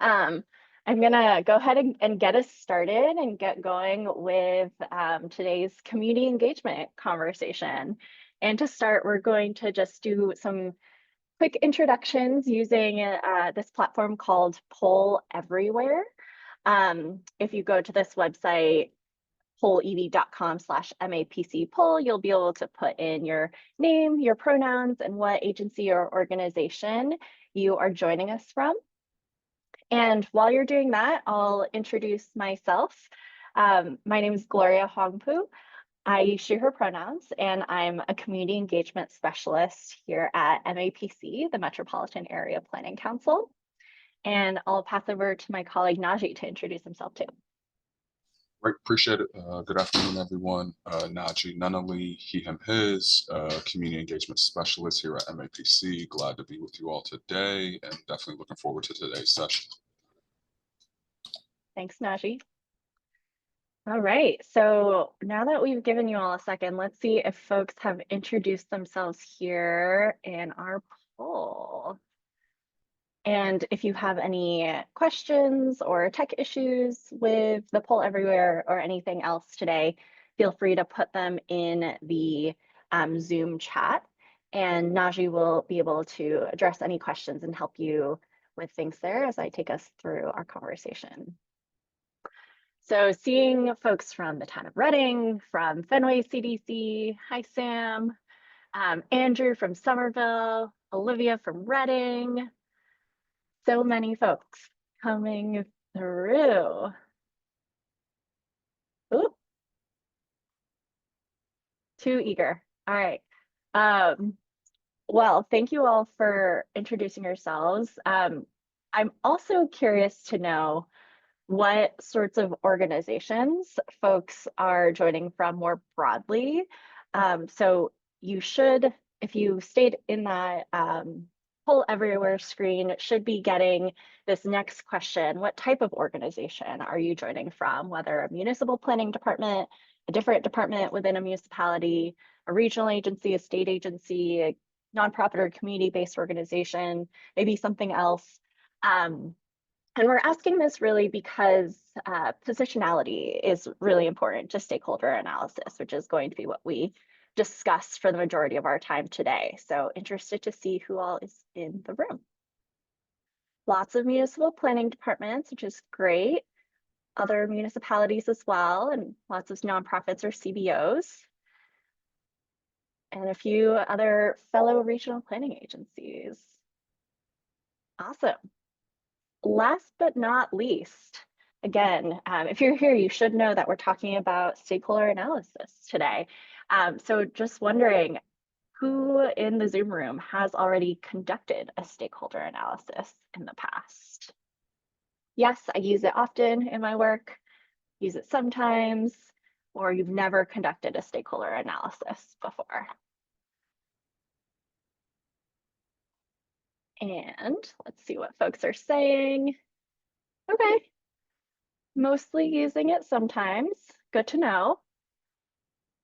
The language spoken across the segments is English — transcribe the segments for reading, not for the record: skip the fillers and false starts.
Um, I'm gonna go ahead and get us started and get going with today's community engagement conversation. And to start, we're going to just do some quick introductions using this platform called Poll Everywhere. If you go to this website, pollev.com/MAPC poll, you'll be able to put in your name, your pronouns, and what agency or organization you are joining us from. And while you're doing that, I'll introduce myself. My name is Gloria Hongpu. I use she, her pronouns, and I'm a community engagement specialist here at MAPC, the Metropolitan Area Planning Council. And I'll pass over to my colleague Naji to introduce himself too. Great, appreciate it. Good afternoon, everyone. Naji Nunali, he, him, his, community engagement specialist here at MAPC. Glad to be with you all today and definitely looking forward to today's session. Thanks, Naji. All right, so now that we've given you all a second, let's see if folks have introduced themselves here in our poll. And if you have any questions or tech issues with the poll everywhere or anything else today, feel free to put them in the Zoom chat, and Naji will be able to address any questions and help you with things there as I take us through our conversation. So seeing folks from the town of Reading, from Fenway CDC, hi Sam, Andrew from Somerville, Olivia from Reading, so many folks coming through. Ooh, too eager. All right. Well, thank you all for introducing yourselves. I'm also curious to know what sorts of organizations folks are joining from more broadly. So you should, if you stayed in that poll everywhere screen, should be getting this next question. What type of organization are you joining from? Whether a municipal planning department, a different department within a municipality, a regional agency, a state agency, a nonprofit or community-based organization, maybe something else. And we're asking this really because positionality is really important to stakeholder analysis, which is going to be what we discuss for the majority of our time today. So interested to see who all is in the room. Lots of municipal planning departments, which is great. Other municipalities as well, and lots of nonprofits or CBOs. And a few other fellow regional planning agencies. Awesome. Last but not least, again, if you're here, you should know that we're talking about stakeholder analysis today. So just wondering, who in the Zoom room has already conducted a stakeholder analysis in the past? Yes, I use it often in my work, use it sometimes, or you've never conducted a stakeholder analysis before. And let's see what folks are saying. Okay, mostly using it sometimes, good to know.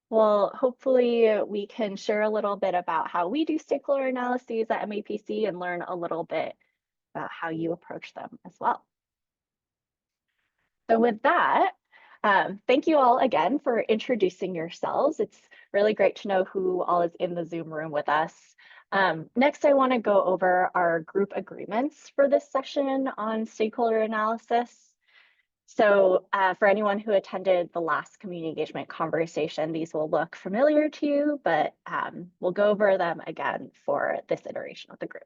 Well, hopefully we can share a little bit about how we do stakeholder analyses at MAPC and learn a little bit about how you approach them as well. So with that, thank you all again for introducing yourselves. It's really great to know who all is in the Zoom room with us. Next, I want to go over our group agreements for this session on stakeholder analysis. So for anyone who attended the last community engagement conversation, these will look familiar to you, but we'll go over them again for this iteration of the group.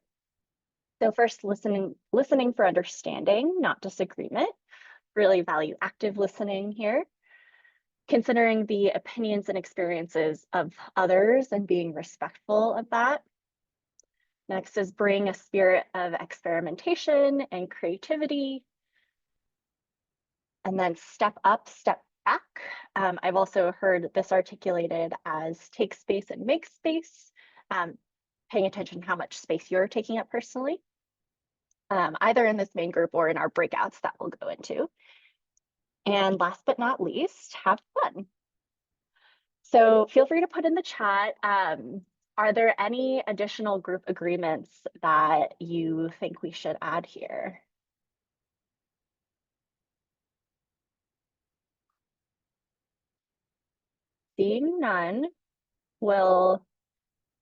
So first, listening for understanding, not disagreement. Really value active listening here. Considering the opinions and experiences of others and being respectful of that. Next is bring a spirit of experimentation and creativity. And then step up, step back. I've also heard this articulated as take space and make space, paying attention to how much space you're taking up personally, either in this main group or in our breakouts that we'll go into. And last but not least, have fun. So feel free to put in the chat, are there any additional group agreements that you think we should add here? seeing none, we'll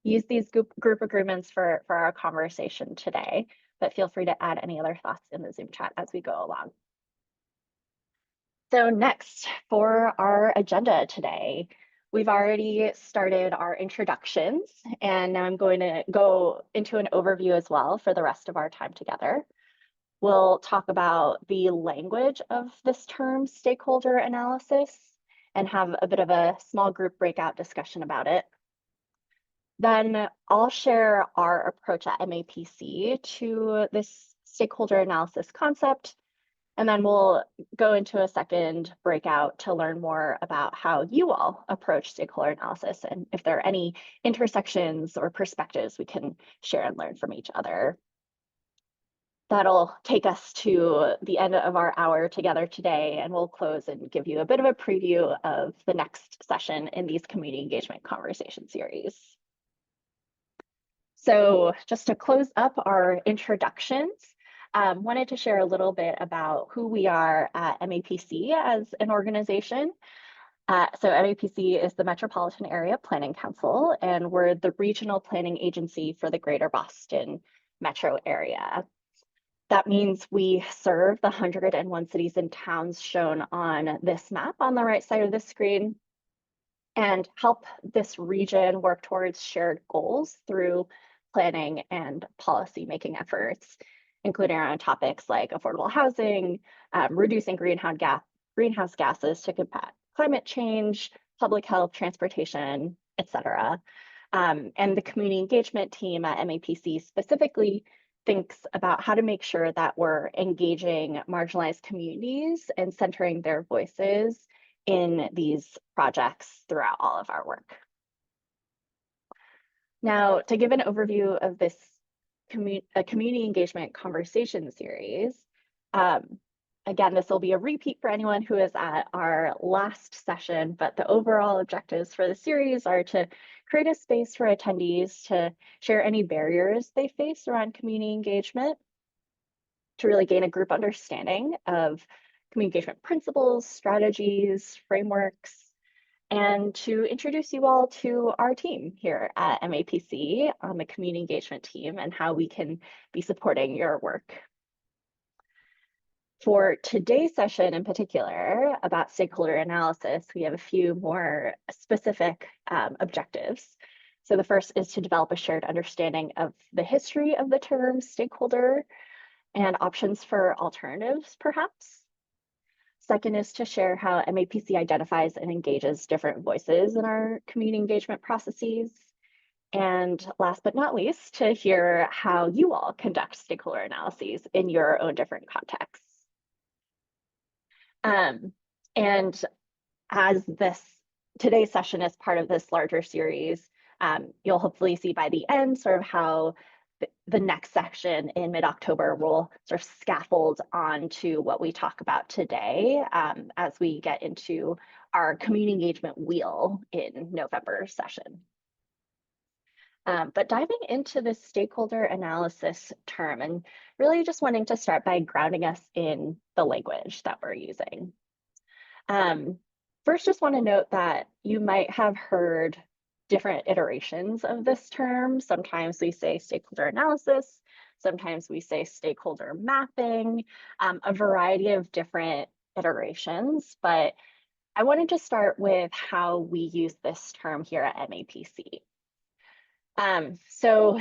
use these group agreements for our conversation today, but feel free to add any other thoughts in the Zoom chat as we go along. So next, for our agenda today, we've already started our introductions, and now I'm going to go into an overview as well for the rest of our time together. We'll talk about the language of this term, stakeholder analysis, and have a bit of a small group breakout discussion about it. Then I'll share our approach at MAPC to this stakeholder analysis concept, and then we'll go into a second breakout to learn more about how you all approach stakeholder analysis and if there are any intersections or perspectives we can share and learn from each other. That'll take us to the end of our hour together today, and we'll close and give you a bit of a preview of the next session in these community engagement conversation series. So just to close up our introductions, wanted to share a little bit about who we are at MAPC as an organization. So MAPC is the Metropolitan Area Planning Council, and we're the regional planning agency for the Greater Boston metro area. That means we serve the 101 cities and towns shown on this map on the right side of the screen and help this region work towards shared goals through planning and policy making efforts, including around topics like affordable housing, reducing greenhouse gases to combat climate change, public health, transportation, etc. And the community engagement team at MAPC specifically thinks about how to make sure that we're engaging marginalized communities and centering their voices in these projects throughout all of our work. Now, to give an overview of this community engagement conversation series, again, this will be a repeat for anyone who is at our last session, but the overall objectives for the series are to create a space for attendees to share any barriers they face around community engagement, to really gain a group understanding of community engagement principles, strategies, frameworks, and to introduce you all to our team here at MAPC on the community engagement team and how we can be supporting your work. For today's session in particular about stakeholder analysis, we have a few more specific objectives. So the first is to develop a shared understanding of the history of the term stakeholder and options for alternatives, perhaps. Second is to share how MAPC identifies and engages different voices in our community engagement processes. And last but not least, to hear how you all conduct stakeholder analyses in your own different contexts. And as today's session is part of this larger series, you'll hopefully see by the end sort of how the next section in mid-October will sort of scaffold onto what we talk about today as we get into our community engagement wheel in November's session. But diving into the stakeholder analysis term and really just wanting to start by grounding us in the language that we're using. First, just want to note that you might have heard different iterations of this term. Sometimes we say stakeholder analysis, sometimes we say stakeholder mapping, a variety of different iterations, but I wanted to start with how we use this term here at MAPC. So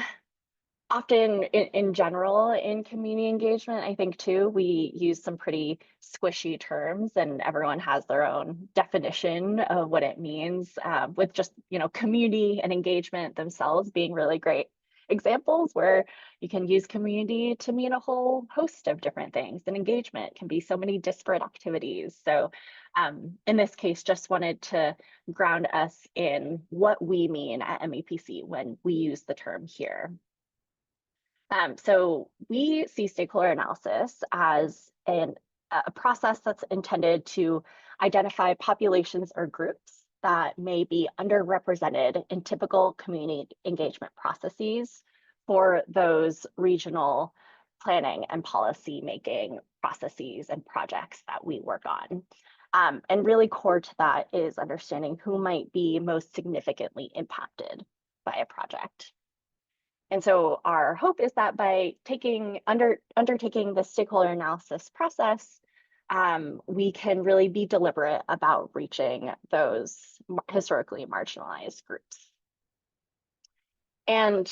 often in general in community engagement, I think too, we use some pretty squishy terms and everyone has their own definition of what it means with just, community and engagement themselves being really great examples where you can use community to mean a whole host of different things, and engagement can be so many disparate activities. So in this case, just wanted to ground us in what we mean at MAPC when we use the term here. So we see stakeholder analysis as a process that's intended to identify populations or groups that may be underrepresented in typical community engagement processes for those regional planning and policy making processes and projects that we work on. And really core to that is understanding who might be most significantly impacted by a project. And so our hope is that by undertaking the stakeholder analysis process, we can really be deliberate about reaching those historically marginalized groups. And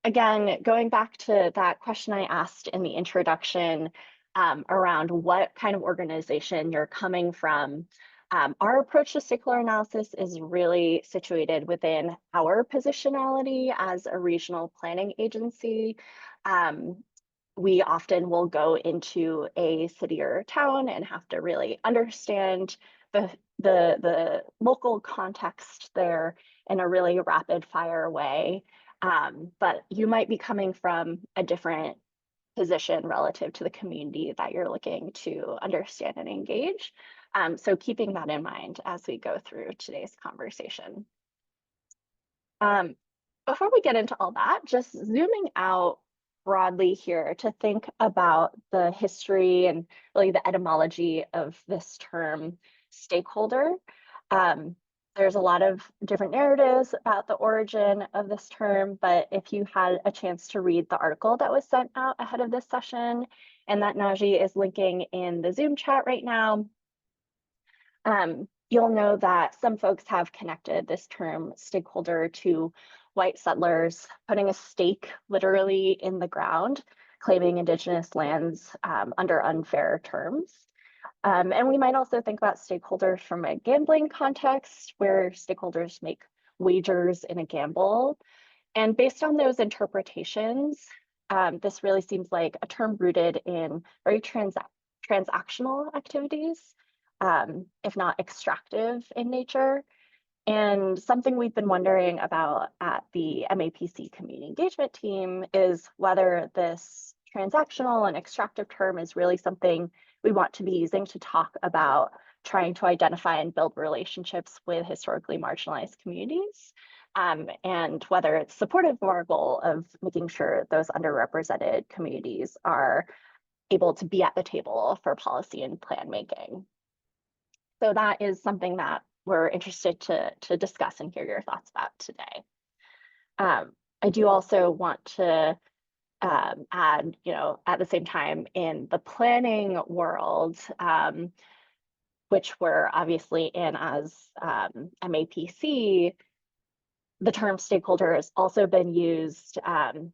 again, going back to that question I asked in the introduction around what kind of organization you're coming from, our approach to stakeholder analysis is really situated within our positionality as a regional planning agency. We often will go into a city or town and have to really understand the local context there in a really rapid fire way. But you might be coming from a different position relative to the community that you're looking to understand and engage. So keeping that in mind as we go through today's conversation. Before we get into all that, just zooming out broadly here to think about the history and really the etymology of this term stakeholder. There's a lot of different narratives about the origin of this term, but if you had a chance to read the article that was sent out ahead of this session, and that Naji is linking in the Zoom chat right now, you'll know that some folks have connected this term stakeholder to white settlers putting a stake literally in the ground, claiming Indigenous lands under unfair terms. And we might also think about stakeholders from a gambling context where stakeholders make wagers in a gamble. And based on those interpretations, this really seems like a term rooted in very transactional activities, if not extractive in nature. And something we've been wondering about at the MAPC community engagement team is whether this transactional and extractive term is really something we want to be using to talk about trying to identify and build relationships with historically marginalized communities, and whether it's supportive of our goal of making sure those underrepresented communities are able to be at the table for policy and plan making. So that is something that we're interested to discuss and hear your thoughts about today. I do also want to add, at the same time in the planning world, which we're obviously in as MAPC, the term stakeholder has also been used in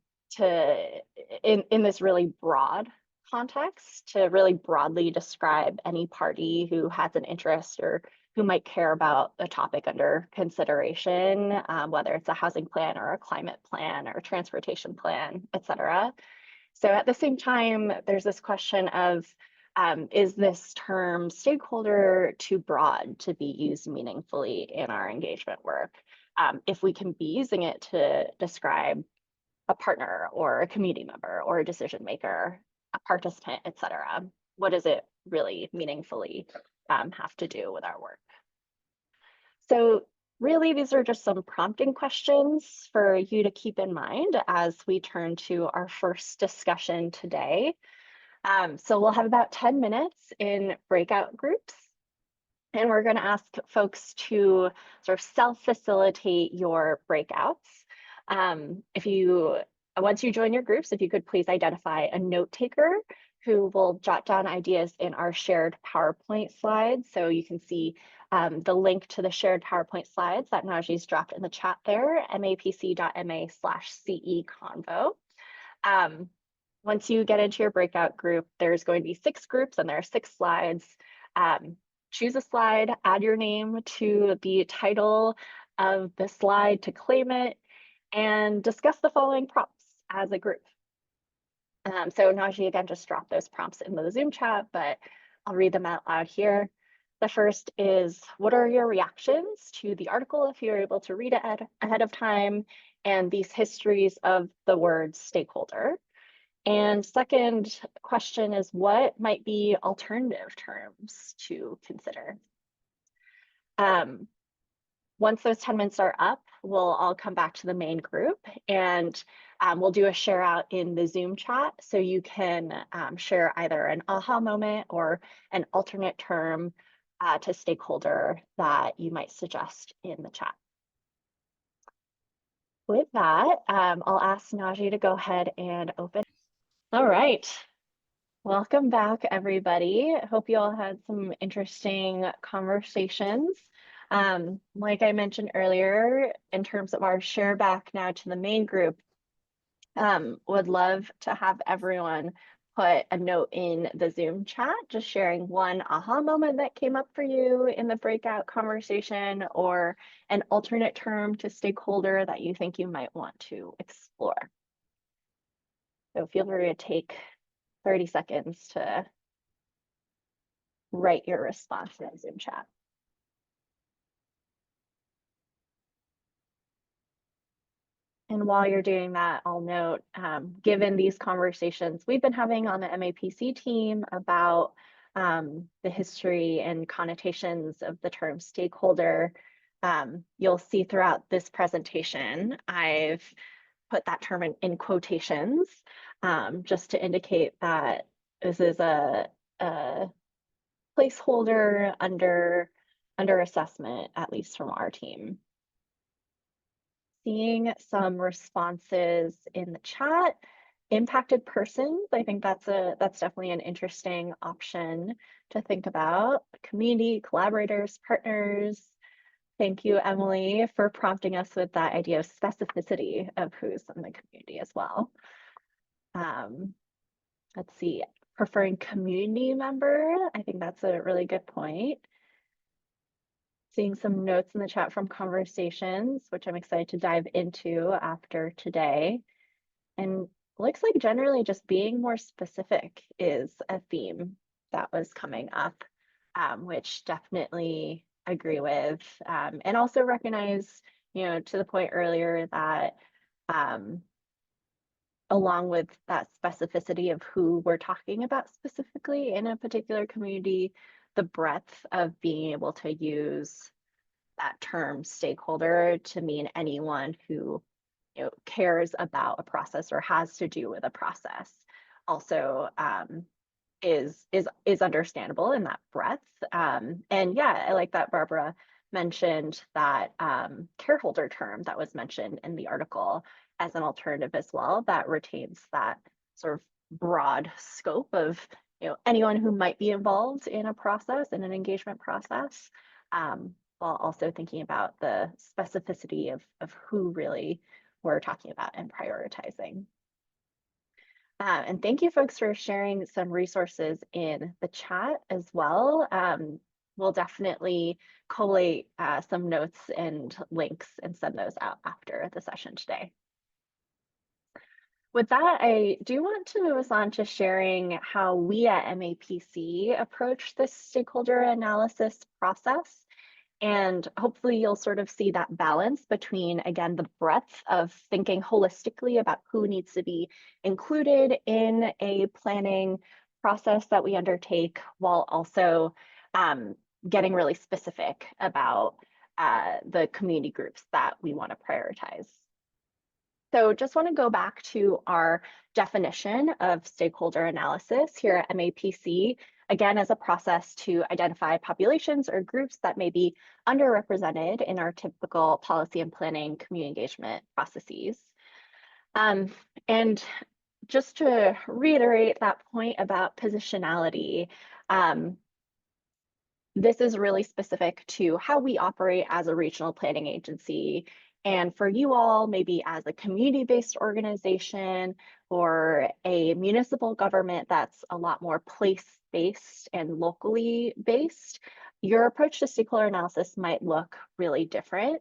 this really broad context to really broadly describe any party who has an interest or who might care about a topic under consideration, whether it's a housing plan or a climate plan or a transportation plan, et cetera. So at the same time, there's this question of, is this term stakeholder too broad to be used meaningfully in our engagement work? If we can be using it to describe a partner or a community member or a decision maker, a participant, et cetera, what does it really meaningfully have to do with our work? So really, these are just some prompting questions for you to keep in mind as we turn to our first discussion today. So we'll have about 10 minutes in breakout groups, and we're going to ask folks to sort of self-facilitate your breakouts. Once you join your groups, if you could please identify a note taker who will jot down ideas in our shared PowerPoint slides. So you can see the link to the shared PowerPoint slides that Naji's dropped in the chat there, mapc.ma/CE convo. Once you get into your breakout group, there's going to be 6 groups and there are 6 slides. Choose a slide, add your name to the title of the slide to claim it, and discuss the following prompts as a group. So Naji, again, just dropped those prompts into the Zoom chat, but I'll read them out loud here. The first is, what are your reactions to the article if you're able to read it ahead of time, and these histories of the word stakeholder? And second question is, what might be alternative terms to consider? Once those 10 minutes are up, we'll all come back to the main group and we'll do a share out in the Zoom chat so you can share either an aha moment or an alternate term to stakeholder that you might suggest in the chat. With that, I'll ask Naji to go ahead and open. All right. Welcome back, everybody. Hope you all had some interesting conversations. Like I mentioned earlier, in terms of our share back now to the main group, would love to have everyone put a note in the Zoom chat, just sharing one aha moment that came up for you in the breakout conversation or an alternate term to stakeholder that you think you might want to explore. So feel free to take 30 seconds to write your response in the Zoom chat. And while you're doing that, I'll note, given these conversations we've been having on the MAPC team about the history and connotations of the term stakeholder, you'll see throughout this presentation, I've put that term in quotations, just to indicate that this is a placeholder under assessment, at least from our team. Seeing some responses in the chat. Impacted persons, I think that's definitely an interesting option to think about. Community, collaborators, partners. Thank you, Emily, for prompting us with that idea of specificity of who's in the community as well. Let's see, preferring community member. I think that's a really good point. Seeing some notes in the chat from conversations, which I'm excited to dive into after today. And looks like generally just being more specific is a theme that was coming up, which definitely agree with. And also recognize, to the point earlier that along with that specificity of who we're talking about specifically in a particular community, the breadth of being able to use that term stakeholder to mean anyone who cares about a process or has to do with a process also is understandable in that breadth. And yeah, I like that Barbara mentioned that careholder term that was mentioned in the article as an alternative as well, that retains that sort of broad scope of anyone who might be involved in a process, in an engagement process, while also thinking about the specificity of who really we're talking about and prioritizing. And thank you folks for sharing some resources in the chat as well. We'll definitely collate some notes and links and send those out after the session today. With that, I do want to move us on to sharing how we at MAPC approach this stakeholder analysis process. And hopefully you'll sort of see that balance between, again, the breadth of thinking holistically about who needs to be included in a planning process that we undertake, while also getting really specific about the community groups that we want to prioritize. So just want to go back to our definition of stakeholder analysis here at MAPC, again, as a process to identify populations or groups that may be underrepresented in our typical policy and planning community engagement processes. And just to reiterate that point about positionality, this is really specific to how we operate as a regional planning agency. And for you all, maybe as a community-based organization or a municipal government that's a lot more place-based and locally based, your approach to stakeholder analysis might look really different.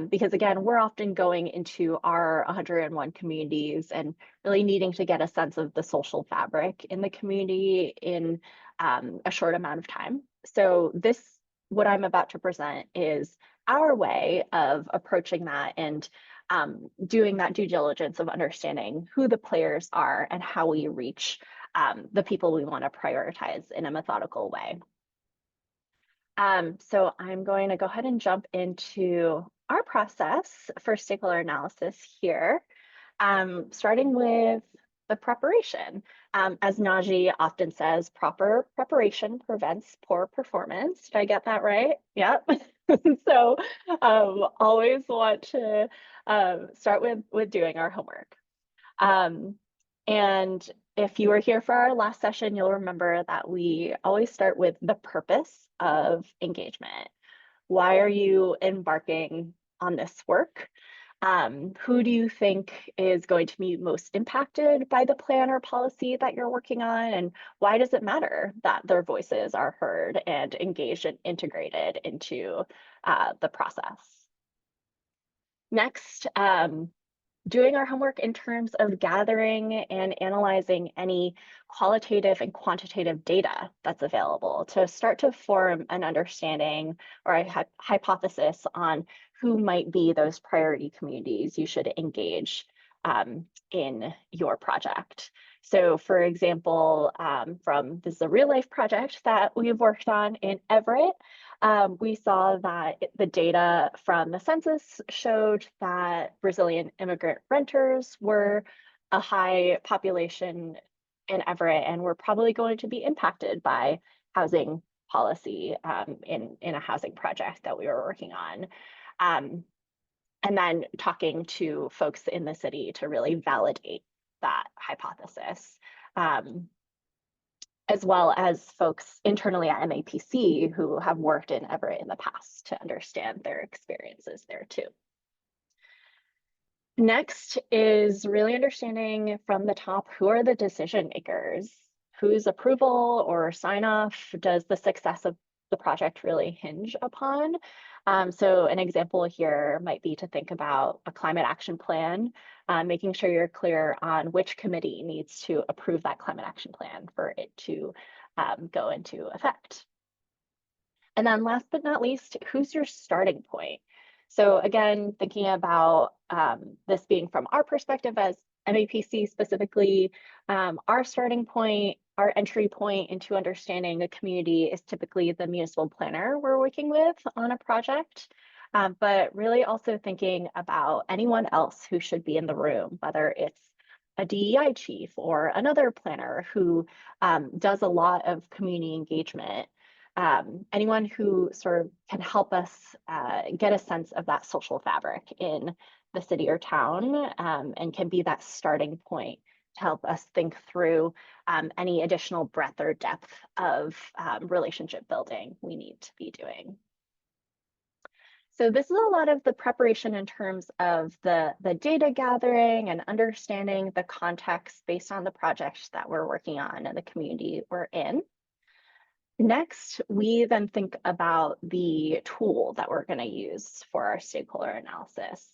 Because again, we're often going into our 101 communities and really needing to get a sense of the social fabric in the community in a short amount of time. So what I'm about to present is our way of approaching that and doing that due diligence of understanding who the players are and how we reach the people we want to prioritize in a methodical way. So I'm going to go ahead and jump into our process for stakeholder analysis here, starting with the preparation. As Naji often says, proper preparation prevents poor performance. Did I get that right? Yep. So always want to start with doing our homework. Um, and if you were here for our last session, you'll remember that we always start with the purpose of engagement. Why are you embarking on this work? Who do you think is going to be most impacted by the plan or policy that you're working on? And why does it matter that their voices are heard and engaged and integrated into the process? Next, doing our homework in terms of gathering and analyzing any qualitative and quantitative data that's available to start to form an understanding or a hypothesis on who might be those priority communities you should engage in your project. So for example, this is a real life project that we've worked on in Everett. We saw that the data from the census showed that Brazilian immigrant renters were a high population in Everett and were probably going to be impacted by housing policy in a housing project that we were working on. And then talking to folks in the city to really validate that hypothesis. As well as folks internally at MAPC who have worked in Everett in the past to understand their experiences there too. Next is really understanding from the top, who are the decision makers? Whose approval or sign off does the success of the project really hinge upon? So an example here might be to think about a climate action plan, making sure you're clear on which committee needs to approve that climate action plan for it to go into effect. And then last but not least, who's your starting point? So again, thinking about this being from our perspective as MAPC specifically, our starting point, our entry point into understanding a community is typically the municipal planner we're working with on a project, but really also thinking about anyone else who should be in the room, whether it's a DEI chief or another planner who does a lot of community engagement. Anyone who sort of can help us get a sense of that social fabric in the city or town and can be that starting point to help us think through any additional breadth or depth of relationship building we need to be doing. So this is a lot of the preparation in terms of the data gathering and understanding the context based on the project that we're working on and the community we're in. Next, we then think about the tool that we're going to use for our stakeholder analysis.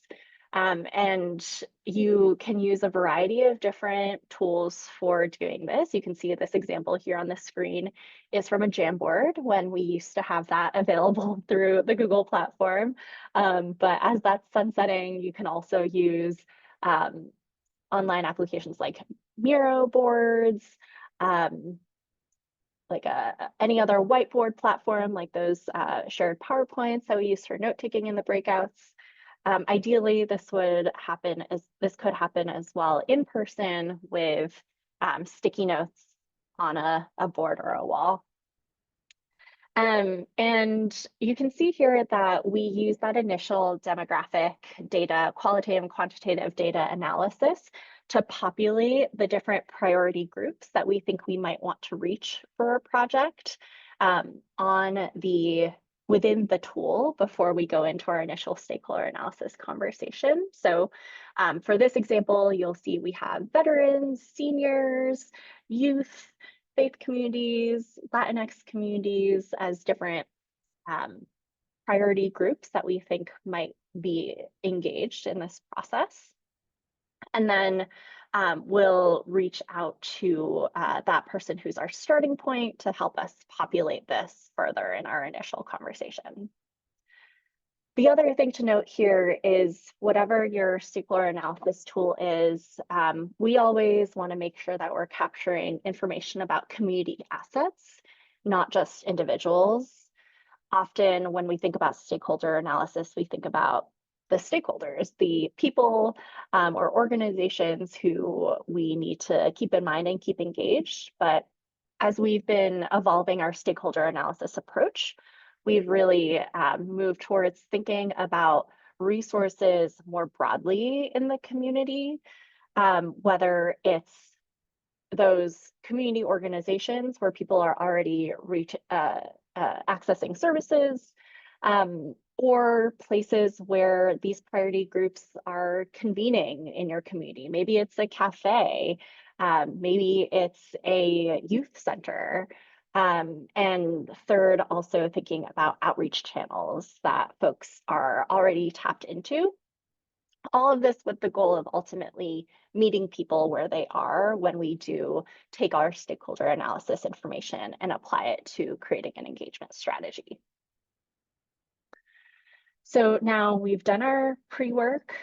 And you can use a variety of different tools for doing this. You can see this example here on the screen is from a Jamboard when we used to have that available through the Google platform. But as that's sunsetting, you can also use online applications like Miro boards, like any other whiteboard platform, like those shared PowerPoints that we use for note taking in the breakouts. Ideally, this could happen as well in person with sticky notes on a board or a wall. And you can see here that we use that initial demographic data, qualitative and quantitative data analysis to populate the different priority groups that we think we might want to reach for a project within the tool before we go into our initial stakeholder analysis conversation. So for this example, you'll see we have veterans, seniors, youth, faith communities, Latinx communities as different priority groups that we think might be engaged in this process. And then we'll reach out to that person who's our starting point to help us populate this further in our initial conversation. The other thing to note here is whatever your stakeholder analysis tool is, we always want to make sure that we're capturing information about community assets, not just individuals. Often when we think about stakeholder analysis, we think about the stakeholders, the people or organizations who we need to keep in mind and keep engaged. But as we've been evolving our stakeholder analysis approach, we've really moved towards thinking about resources more broadly in the community, whether it's those community organizations where people are already accessing services, or places where these priority groups are convening in your community. Maybe it's a cafe, maybe it's a youth center. And third, also thinking about outreach channels that folks are already tapped into. All of this with the goal of ultimately meeting people where they are when we do take our stakeholder analysis information and apply it to creating an engagement strategy. So now we've done our pre-work,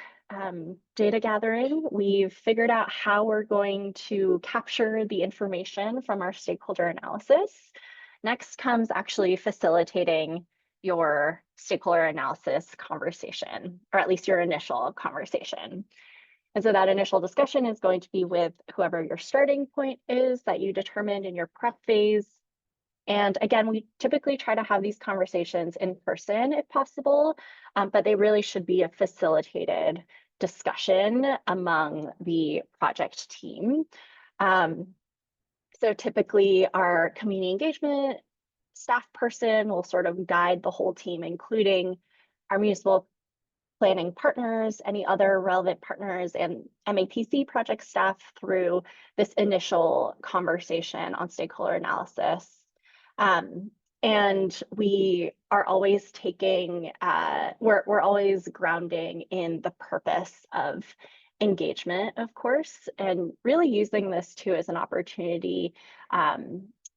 data gathering. We've figured out how we're going to capture the information from our stakeholder analysis. Next comes actually facilitating your stakeholder analysis conversation, or at least your initial conversation. And so that initial discussion is going to be with whoever your starting point is that you determined in your prep phase. And again, we typically try to have these conversations in person if possible, but they really should be a facilitated discussion among the project team. So typically our community engagement staff person will sort of guide the whole team, including our municipal planning partners, any other relevant partners, and MAPC project staff through this initial conversation on stakeholder analysis. And we are always taking, we're always grounding in the purpose of engagement, of course, and really using this too as an opportunity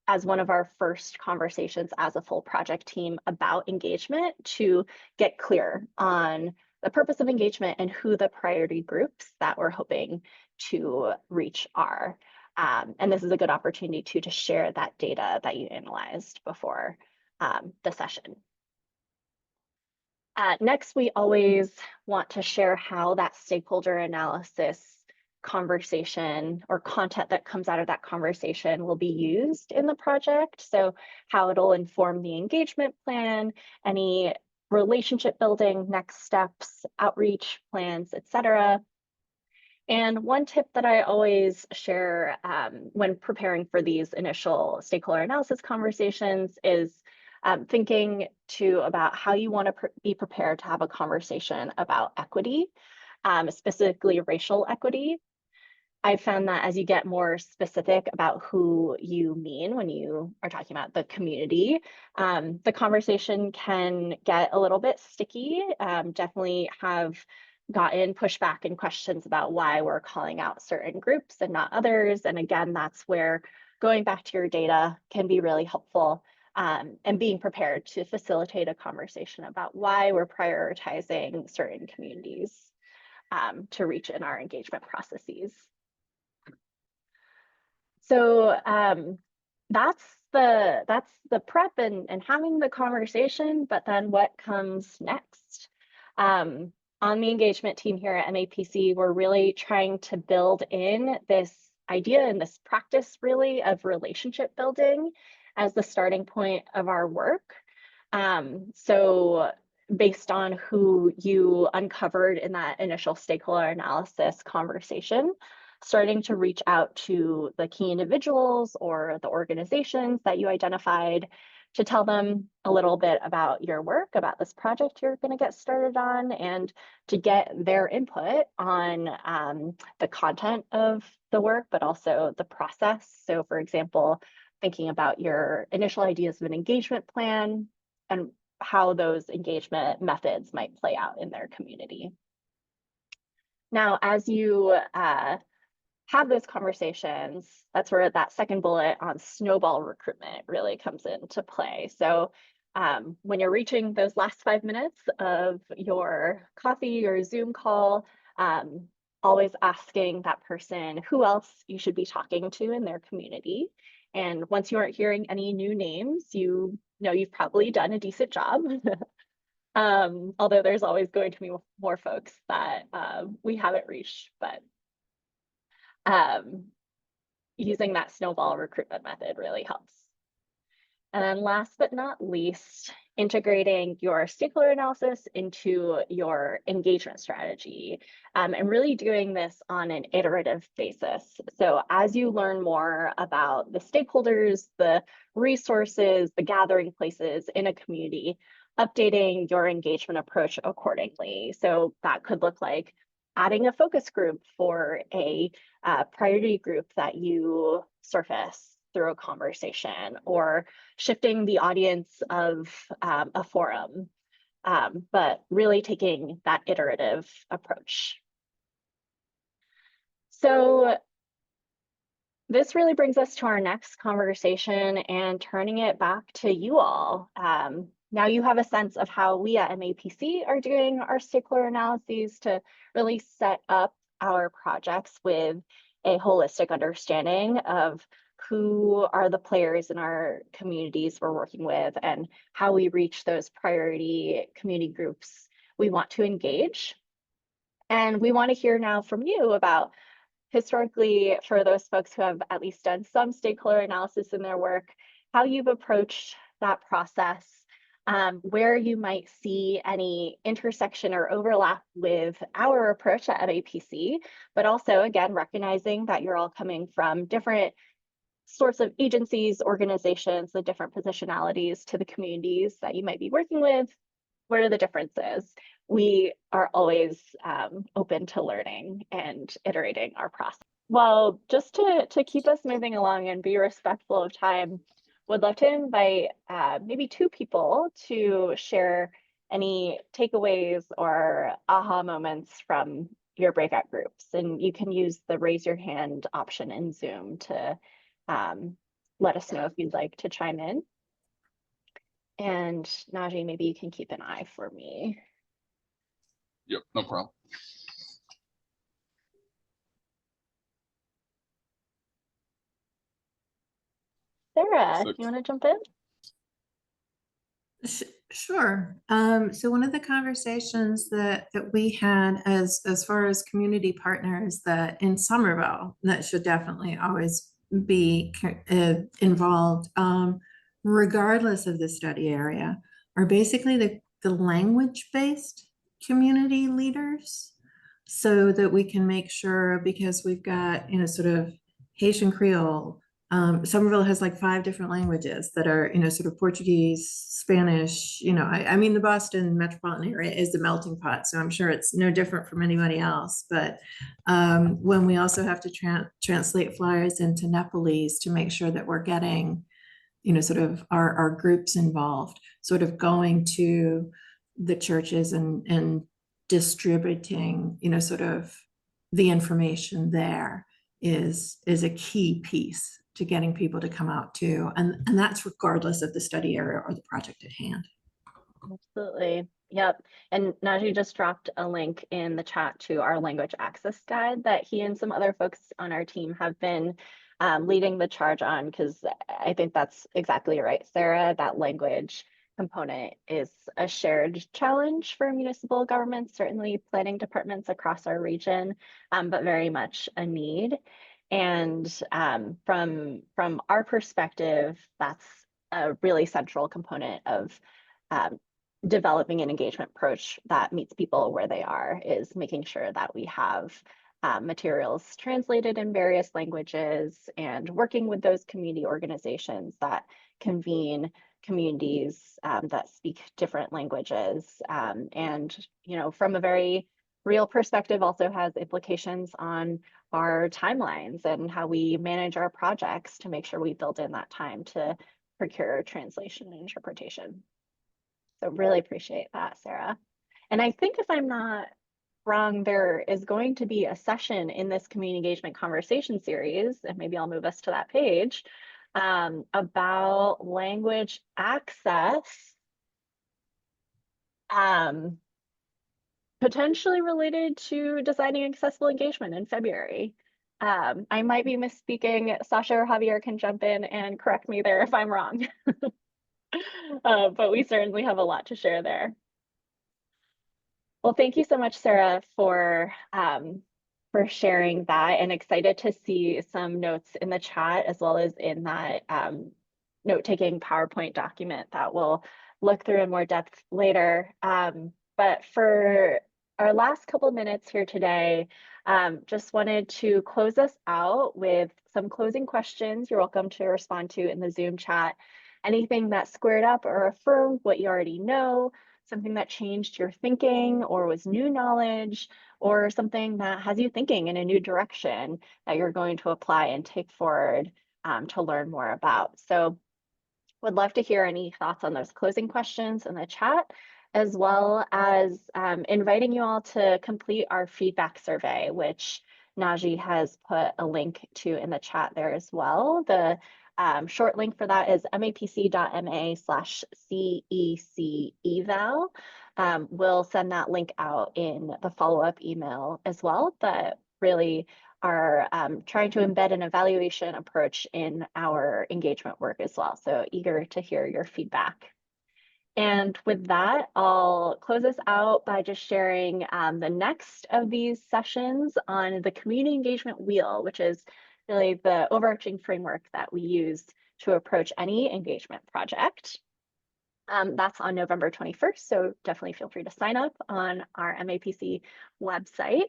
as one of our first conversations as a full project team about engagement to get clear on the purpose of engagement and who the priority groups that we're hoping to reach are. And this is a good opportunity too to share that data that you analyzed before the session. Next, we always want to share how that stakeholder analysis conversation or content that comes out of that conversation will be used in the project. So how it'll inform the engagement plan, any relationship building, next steps, outreach plans, etc. And one tip that I always share when preparing for these initial stakeholder analysis conversations is thinking too about how you want to be prepared to have a conversation about equity, specifically racial equity. I found that as you get more specific about who you mean when you are talking about the community, the conversation can get a little bit sticky. Definitely have gotten pushback and questions about why we're calling out certain groups and not others. And again, that's where going back to your data can be really helpful, and being prepared to facilitate a conversation about why we're prioritizing certain communities to reach in our engagement processes. So that's the prep and having the conversation, but then what comes next? On the engagement team here at MAPC, we're really trying to build in this idea and this practice really of relationship building as the starting point of our work. So based on who you uncovered in that initial stakeholder analysis conversation, starting to reach out to the key individuals or the organizations that you identified to tell them a little bit about your work, about this project you're going to get started on, and to get their input on the content of the work, but also the process. So for example, thinking about your initial ideas of an engagement plan and how those engagement methods might play out in their community. Now, as you have those conversations, that's where that second bullet on snowball recruitment really comes into play. So when you're reaching those last 5 minutes of your coffee or Zoom call, always asking that person who else you should be talking to in their community. And once you aren't hearing any new names, you know you've probably done a decent job. Although there's always going to be more folks that we haven't reached, but um, using that snowball recruitment method really helps. And then last but not least, integrating your stakeholder analysis into your engagement strategy, and really doing this on an iterative basis. So as you learn more about the stakeholders, the resources, the gathering places in a community, updating your engagement approach accordingly. So that could look like adding a focus group for a priority group that you surface through a conversation, or shifting the audience of a forum, but really taking that iterative approach. So this really brings us to our next conversation and turning it back to you all. Now you have a sense of how we at MAPC are doing our stakeholder analyses to really set up our projects with a holistic understanding of who are the players in our communities we're working with and how we reach those priority community groups we want to engage. And we want to hear now from you about, historically, for those folks who have at least done some stakeholder analysis in their work, how you've approached that process, where you might see any intersection or overlap with our approach at MAPC, but also, again, recognizing that you're all coming from different sorts of agencies, organizations, the different positionalities to the communities that you might be working with. What are the differences? We are always open to learning and iterating our process. Well, just to keep us moving along and be respectful of time, would love to invite maybe two people to share any takeaways or aha moments from your breakout groups. And you can use the raise your hand option in Zoom to let us know if you'd like to chime in. And Najee, maybe you can keep an eye for me. Yep, no problem. Sarah, you want to jump in? Sure. So one of the conversations that we had as far as community partners that in Somerville that should definitely always be involved, regardless of the study area, are basically the language-based community leaders, so that we can make sure, because we've got, sort of Haitian Creole. Somerville has like 5 different languages that are, sort of Portuguese, Spanish, I mean, the Boston metropolitan area is the melting pot, so I'm sure it's no different from anybody else. But when we also have to translate flyers into Nepalese to make sure that we're getting, sort of our groups involved, sort of going to the churches and distributing, sort of the information there is a key piece to getting people to come out too. And that's regardless of the study area or the project at hand. Absolutely. Yep. And Najee just dropped a link in the chat to our language access guide that he and some other folks on our team have been leading the charge on, because I think that's exactly right, Sarah. That language component is a shared challenge for municipal governments, certainly planning departments across our region, but very much a need. And from our perspective, that's a really central component of developing an engagement approach that meets people where they are, is making sure that we have materials translated in various languages and working with those community organizations that convene communities that speak different languages. And, from a very real perspective, also has implications on our timelines and how we manage our projects to make sure we build in that time to procure translation and interpretation. So really appreciate that, Sarah. And I think, if I'm not wrong, there is going to be a session in this community engagement conversation series, and maybe I'll move us to that page, about language access, potentially related to designing accessible engagement in February. I might be misspeaking. Sasha or Javier can jump in and correct me there if I'm wrong. But we certainly have a lot to share there. Well, thank you so much, Sarah, for sharing that, and excited to see some notes in the chat as well as in that note-taking PowerPoint document that we'll look through in more depth later. But for our last couple minutes here today, just wanted to close us out with some closing questions you're welcome to respond to in the Zoom chat. Anything that squared up or affirmed what you already know, something that changed your thinking or was new knowledge, or something that has you thinking in a new direction that you're going to apply and take forward to learn more about. So would love to hear any thoughts on those closing questions in the chat, as well as inviting you all to complete our feedback survey, which Naji has put a link to in the chat there as well. The short link for that is mapc.ma/CEC-eval. We'll send that link out in the follow-up email as well, but really are trying to embed an evaluation approach in our engagement work as well. So eager to hear your feedback. And with that, I'll close us out by just sharing the next of these sessions on the community engagement wheel, which is really the overarching framework that we use to approach any engagement project. That's on November 21st, so definitely feel free to sign up on our MAPC website.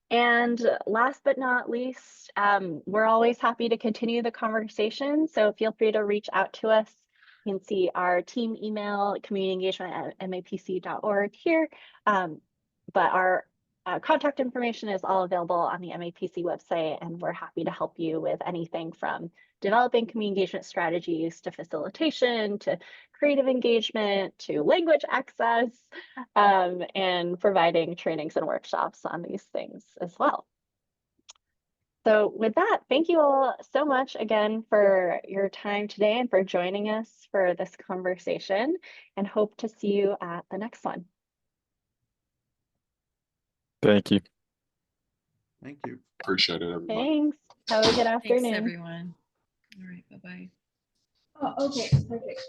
And last but not least, we're always happy to continue the conversation, so feel free to reach out to us. You can see our team email, communityengagement@mapc.org here, but our contact information is all available on the MAPC website, and we're happy to help you with anything from developing community engagement strategies to facilitation to creative engagement to language access, and providing trainings and workshops on these things as well. So with that, thank you all so much again for your time today and for joining us for this conversation, and hope to see you at the next one. Thank you. Thank you. Appreciate it, everybody. Thanks. Have a good afternoon. Thanks, everyone. All right, bye-bye. Oh, okay, perfect.